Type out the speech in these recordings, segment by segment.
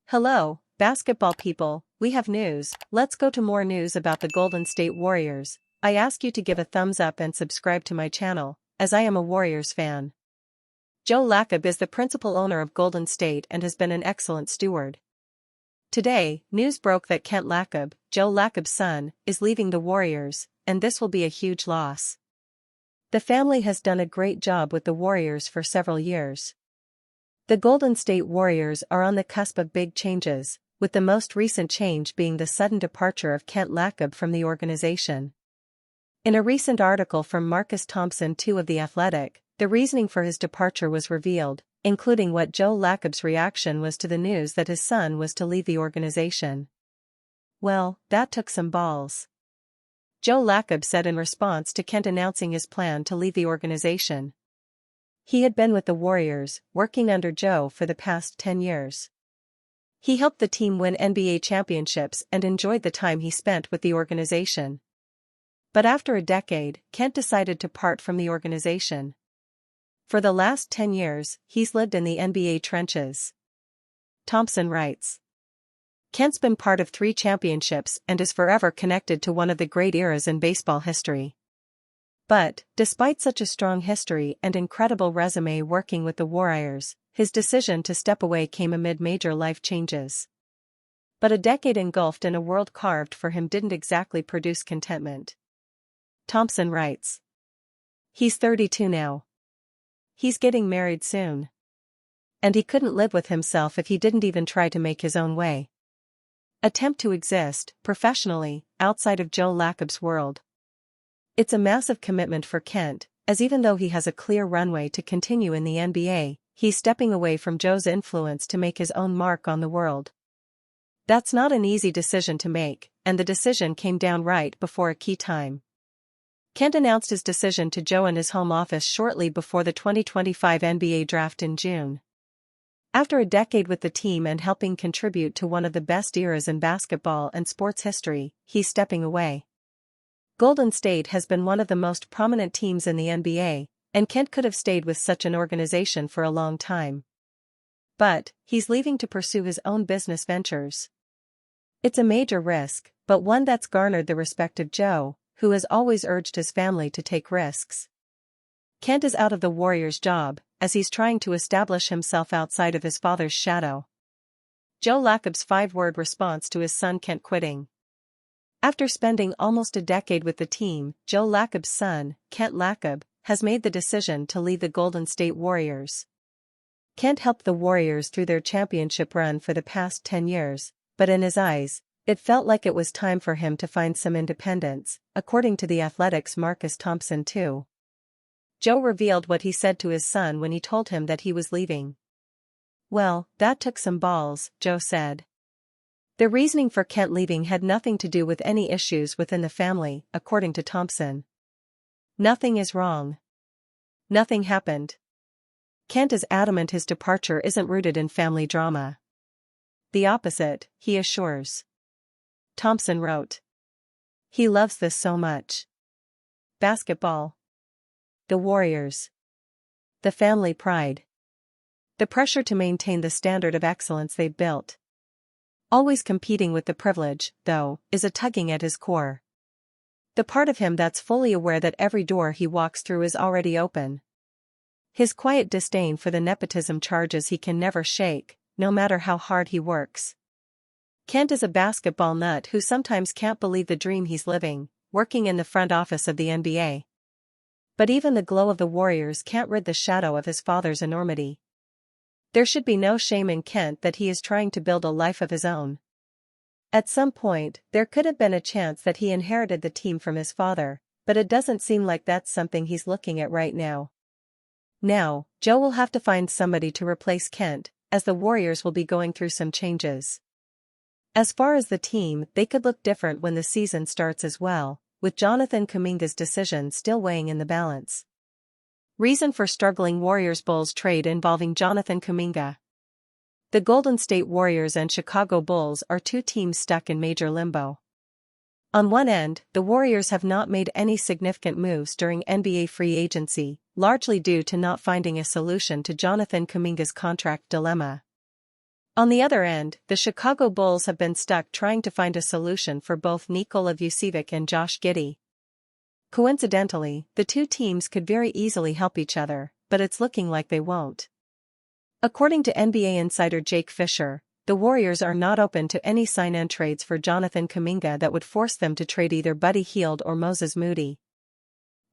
Hello, basketball people, we have news. Let's go to more news about the Golden State Warriors. I ask you to give a thumbs up and subscribe to my channel, as I am a Warriors fan. Joe Lacob is the principal owner of Golden State and has been an excellent steward. Today, news broke that Kent Lacob, Joe Lacob's son, is leaving the Warriors, and this will be a huge loss. The family has done a great job with the Warriors for several years. The Golden State Warriors are on the cusp of big changes, with the most recent change being the sudden departure of Kent Lacob from the organization. In a recent article from Marcus Thompson II of The Athletic, the reasoning for his departure was revealed, including what Joe Lacob's reaction was to the news that his son was to leave the organization. Well, that took some balls. Joe Lacob said in response to Kent announcing his plan to leave the organization. He had been with the Warriors, working under Joe for the past 10 years. He helped the team win NBA championships and enjoyed the time he spent with the organization. But after a decade, Kent decided to part from the organization. For the last 10 years, he's lived in the NBA trenches. Thompson writes. Kent's been part of 3 championships and is forever connected to one of the great eras in baseball history. But, despite such a strong history and incredible resume working with the Warriors, his decision to step away came amid major life changes. But a decade engulfed in a world carved for him didn't exactly produce contentment. Thompson writes. He's 32 now. He's getting married soon. And he couldn't live with himself if he didn't even try to make his own way. Attempt to exist, professionally, outside of Joe Lacob's world. It's a massive commitment for Kent, as even though he has a clear runway to continue in the NBA, he's stepping away from Joe's influence to make his own mark on the world. That's not an easy decision to make, and the decision came down right before a key time. Kent announced his decision to Joe in his home office shortly before the 2025 NBA draft in June. After a decade with the team and helping contribute to one of the best eras in basketball and sports history, he's stepping away. Golden State has been one of the most prominent teams in the NBA, and Kent could have stayed with such an organization for a long time. But, he's leaving to pursue his own business ventures. It's a major risk, but one that's garnered the respect of Joe, who has always urged his family to take risks. Kent is out of the Warriors' job, as he's trying to establish himself outside of his father's shadow. Joe Lacob's 5-word response to his son Kent quitting. After spending almost a decade with the team, Joe Lacob's son, Kent Lacob, has made the decision to leave the Golden State Warriors. Kent helped the Warriors through their championship run for the past 10 years, but in his eyes, it felt like it was time for him to find some independence, according to The Athletic's Marcus Thompson II. Joe revealed what he said to his son when he told him that he was leaving. Well, that took some balls, Joe said. The reasoning for Kent leaving had nothing to do with any issues within the family, according to Thompson. Nothing is wrong. Nothing happened. Kent is adamant his departure isn't rooted in family drama. The opposite, he assures. Thompson wrote. He loves this so much. Basketball. The Warriors. The family pride. The pressure to maintain the standard of excellence they've built. Always competing with the privilege, though, is a tugging at his core. The part of him that's fully aware that every door he walks through is already open. His quiet disdain for the nepotism charges he can never shake, no matter how hard he works. Kent is a basketball nut who sometimes can't believe the dream he's living, working in the front office of the NBA. But even the glow of the Warriors can't rid the shadow of his father's enormity. There should be no shame in Kent that he is trying to build a life of his own. At some point, there could have been a chance that he inherited the team from his father, but it doesn't seem like that's something he's looking at right now. Now, Joe will have to find somebody to replace Kent, as the Warriors will be going through some changes. As far as the team, they could look different when the season starts as well, with Jonathan Kuminga's decision still weighing in the balance. Reason for struggling Warriors-Bulls trade involving Jonathan Kuminga. The Golden State Warriors and Chicago Bulls are 2 teams stuck in major limbo. On one end, the Warriors have not made any significant moves during NBA free agency, largely due to not finding a solution to Jonathan Kuminga's contract dilemma. On the other end, the Chicago Bulls have been stuck trying to find a solution for both Nikola Vucevic and Josh Giddey. Coincidentally, the two teams could very easily help each other, but it's looking like they won't. According to NBA insider Jake Fisher, the Warriors are not open to any sign-and trades for Jonathan Kuminga that would force them to trade either Buddy Hield or Moses Moody.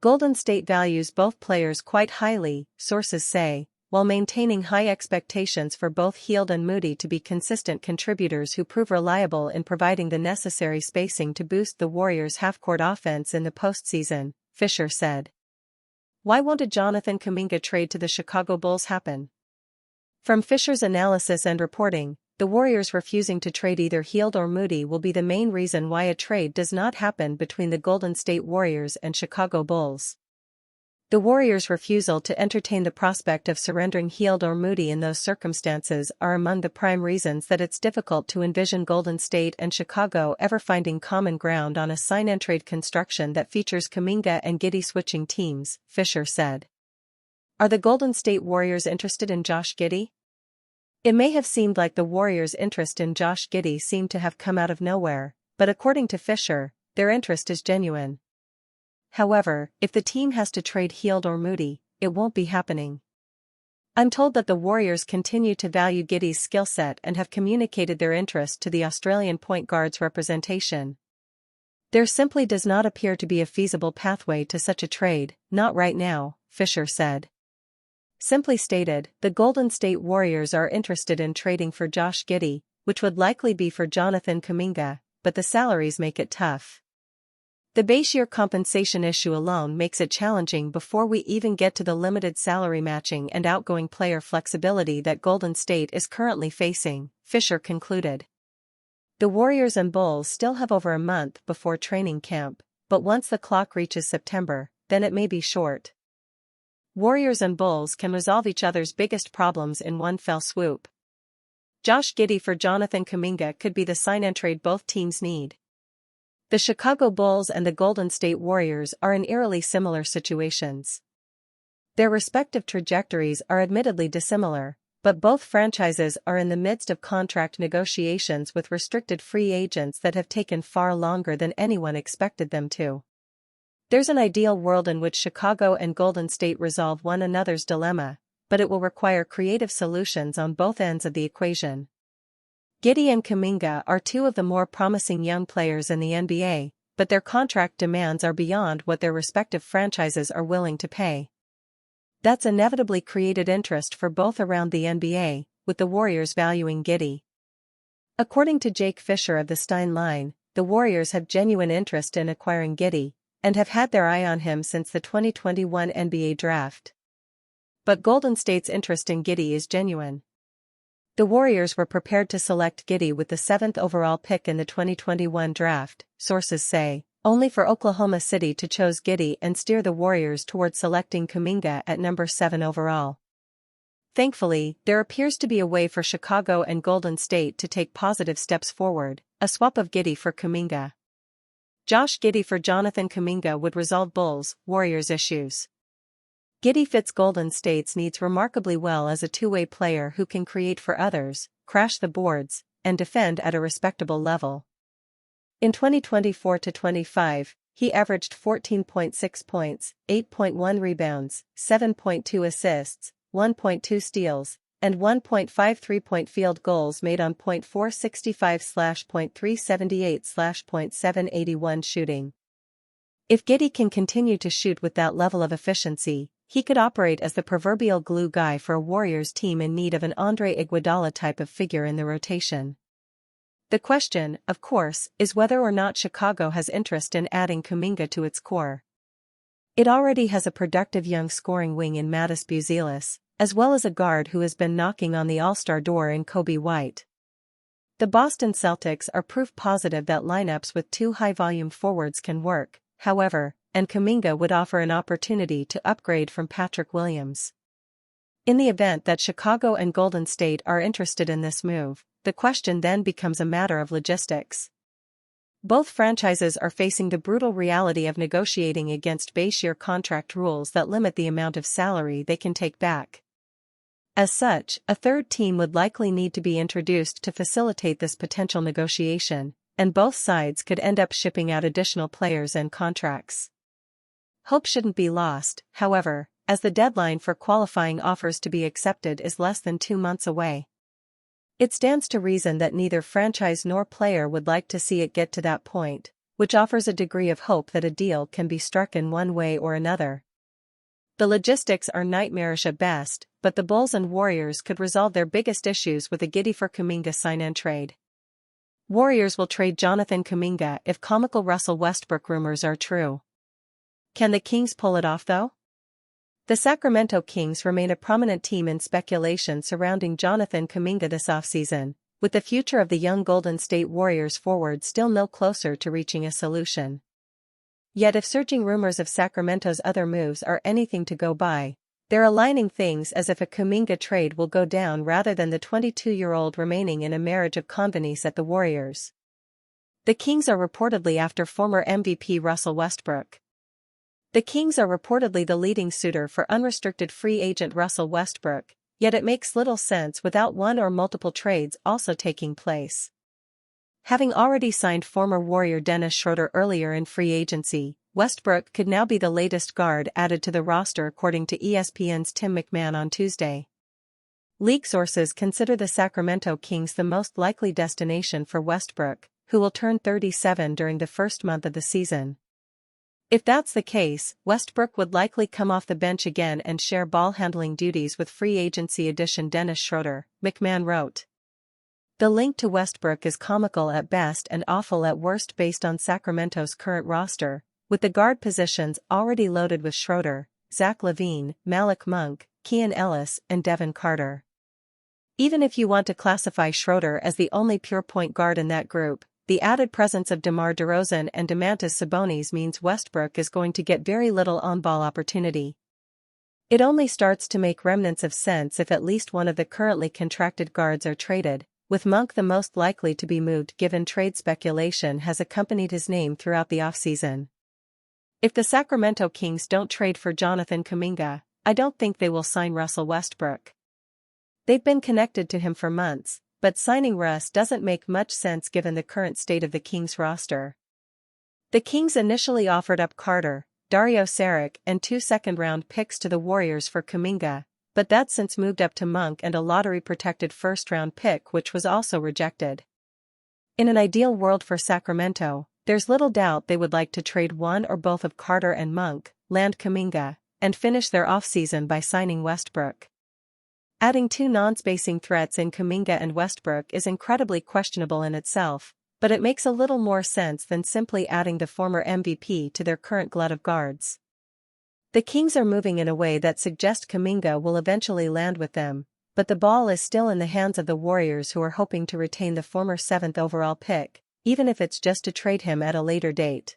Golden State values both players quite highly, sources say, while maintaining high expectations for both Hield and Moody to be consistent contributors who prove reliable in providing the necessary spacing to boost the Warriors' half-court offense in the postseason, Fisher said. Why won't a Jonathan Kuminga trade to the Chicago Bulls happen? From Fisher's analysis and reporting, the Warriors refusing to trade either Hield or Moody will be the main reason why a trade does not happen between the Golden State Warriors and Chicago Bulls. The Warriors' refusal to entertain the prospect of surrendering Hield or Moody in those circumstances are among the prime reasons that it's difficult to envision Golden State and Chicago ever finding common ground on a sign-and-trade construction that features Kuminga and Giddey switching teams, Fisher said. Are the Golden State Warriors interested in Josh Giddey? It may have seemed like the Warriors' interest in Josh Giddey seemed to have come out of nowhere, but according to Fisher, their interest is genuine. However, if the team has to trade Hield or Moody, it won't be happening. I'm told that the Warriors continue to value Giddey's skill set and have communicated their interest to the Australian point guard's representation. There simply does not appear to be a feasible pathway to such a trade, not right now, Fisher said. Simply stated, the Golden State Warriors are interested in trading for Josh Giddey, which would likely be for Jonathan Kuminga, but the salaries make it tough. The base year compensation issue alone makes it challenging before we even get to the limited salary matching and outgoing player flexibility that Golden State is currently facing, Fisher concluded. The Warriors and Bulls still have over a month before training camp, but once the clock reaches September, then it may be short. Warriors and Bulls can resolve each other's biggest problems in one fell swoop. Josh Giddey for Jonathan Kuminga could be the sign-and-trade both teams need. The Chicago Bulls and the Golden State Warriors are in eerily similar situations. Their respective trajectories are admittedly dissimilar, but both franchises are in the midst of contract negotiations with restricted free agents that have taken far longer than anyone expected them to. There's an ideal world in which Chicago and Golden State resolve one another's dilemma, but it will require creative solutions on both ends of the equation. Giddey and Kuminga are two of the more promising young players in the NBA, but their contract demands are beyond what their respective franchises are willing to pay. That's inevitably created interest for both around the NBA, with the Warriors valuing Giddey. According to Jake Fisher of the Stein Line, the Warriors have genuine interest in acquiring Giddey, and have had their eye on him since the 2021 NBA draft. But Golden State's interest in Giddey is genuine. The Warriors were prepared to select Giddey with the 7th overall pick in the 2021 draft, sources say, only for Oklahoma City to choose Giddey and steer the Warriors toward selecting Kuminga at number 7 overall. Thankfully, there appears to be a way for Chicago and Golden State to take positive steps forward, a swap of Giddey for Kuminga. Josh Giddey for Jonathan Kuminga would resolve Bulls, Warriors issues. Giddey fits Golden State's needs remarkably well as a two-way player who can create for others, crash the boards, and defend at a respectable level. In 2024-25, he averaged 14.6 points, 8.1 rebounds, 7.2 assists, 1.2 steals, and 1.5 three-point field goals made on .465/.378/.781 shooting. If Giddey can continue to shoot with that level of efficiency, he could operate as the proverbial glue guy for a Warriors team in need of an Andre Iguodala type of figure in the rotation. The question, of course, is whether or not Chicago has interest in adding Kuminga to its core. It already has a productive young scoring wing in Matisse Buzelis, as well as a guard who has been knocking on the All-Star door in Kobe White. The Boston Celtics are proof positive that lineups with two high-volume forwards can work, however, and Kuminga would offer an opportunity to upgrade from Patrick Williams. In the event that Chicago and Golden State are interested in this move, the question then becomes a matter of logistics. Both franchises are facing the brutal reality of negotiating against base year contract rules that limit the amount of salary they can take back. As such, a third team would likely need to be introduced to facilitate this potential negotiation, and both sides could end up shipping out additional players and contracts. Hope shouldn't be lost, however, as the deadline for qualifying offers to be accepted is less than 2 months away. It stands to reason that neither franchise nor player would like to see it get to that point, which offers a degree of hope that a deal can be struck in one way or another. The logistics are nightmarish at best, but the Bulls and Warriors could resolve their biggest issues with a Giddey for Kuminga sign-and trade. Warriors will trade Jonathan Kuminga if comical Russell Westbrook rumors are true. Can the Kings pull it off though? The Sacramento Kings remain a prominent team in speculation surrounding Jonathan Kuminga this offseason, with the future of the young Golden State Warriors forward still no closer to reaching a solution. Yet if surging rumors of Sacramento's other moves are anything to go by, they're aligning things as if a Kuminga trade will go down rather than the 22-year-old remaining in a marriage of convenience at the Warriors. The Kings are reportedly after former MVP Russell Westbrook. The Kings are reportedly the leading suitor for unrestricted free agent Russell Westbrook, yet it makes little sense without one or multiple trades also taking place. Having already signed former Warrior Dennis Schroeder earlier in free agency, Westbrook could now be the latest guard added to the roster according to ESPN's Tim McMahon on Tuesday. League sources consider the Sacramento Kings the most likely destination for Westbrook, who will turn 37 during the first month of the season. If that's the case, Westbrook would likely come off the bench again and share ball-handling duties with free agency addition Dennis Schroeder, McMahon wrote. The link to Westbrook is comical at best and awful at worst based on Sacramento's current roster, with the guard positions already loaded with Schroeder, Zach LaVine, Malik Monk, Keon Ellis, and Devin Carter. Even if you want to classify Schroeder as the only pure point guard in that group, the added presence of DeMar DeRozan and Domantas Sabonis means Westbrook is going to get very little on-ball opportunity. It only starts to make remnants of sense if at least one of the currently contracted guards are traded, with Monk the most likely to be moved given trade speculation has accompanied his name throughout the offseason. If the Sacramento Kings don't trade for Jonathan Kuminga, I don't think they will sign Russell Westbrook. They've been connected to him for months, but signing Russ doesn't make much sense given the current state of the Kings roster. The Kings initially offered up Carter, Dario Saric and 2 second-round picks to the Warriors for Kuminga, but that's since moved up to Monk and a lottery-protected first-round pick which was also rejected. In an ideal world for Sacramento, there's little doubt they would like to trade one or both of Carter and Monk, land Kuminga, and finish their offseason by signing Westbrook. Adding 2 non-spacing threats in Kuminga and Westbrook is incredibly questionable in itself, but it makes a little more sense than simply adding the former MVP to their current glut of guards. The Kings are moving in a way that suggests Kuminga will eventually land with them, but the ball is still in the hands of the Warriors who are hoping to retain the former 7th overall pick, even if it's just to trade him at a later date.